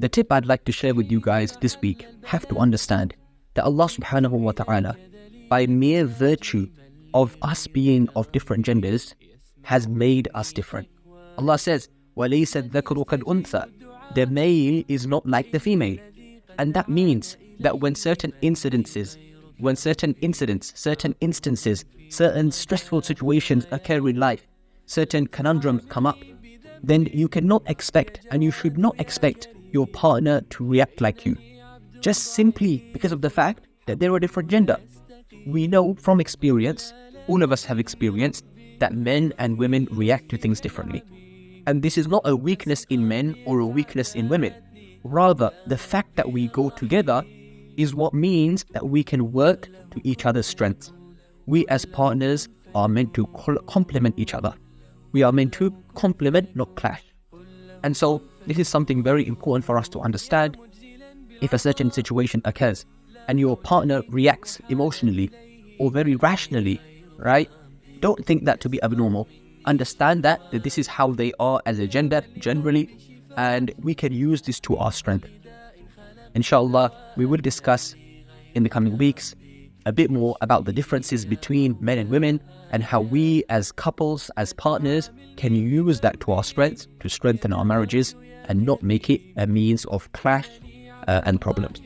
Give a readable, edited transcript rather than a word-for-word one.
The tip I'd like to share with you guys this week have to understand that Allah subhanahu wa ta'ala, by mere virtue of us being of different genders, has made us different. Allah says, وَلَيْسَ الذَّكَرُ كَالْأُنْثَى. The male is not like the female. And that means that when certain incidents, certain stressful situations occur in life, certain conundrums come up, then you cannot expect, and you should not expect, your partner to react like you, just simply because of the fact that they're a different gender. We know from experience, all of us have experienced, that men and women react to things differently. And this is not a weakness in men or a weakness in women. Rather, the fact that we go together is what means that we can work to each other's strengths. We as partners are meant to complement each other. We are meant to complement, not clash. And so, this is something very important for us to understand. If a certain situation occurs and your partner reacts emotionally or very rationally, right? Don't think that to be abnormal. Understand that this is how they are as a gender generally, and we can use this to our strength. Inshallah, we will discuss in the coming weeks a bit more about the differences between men and women and how we as couples, as partners, can use that to our strengths to strengthen our marriages and not make it a means of clash and problems.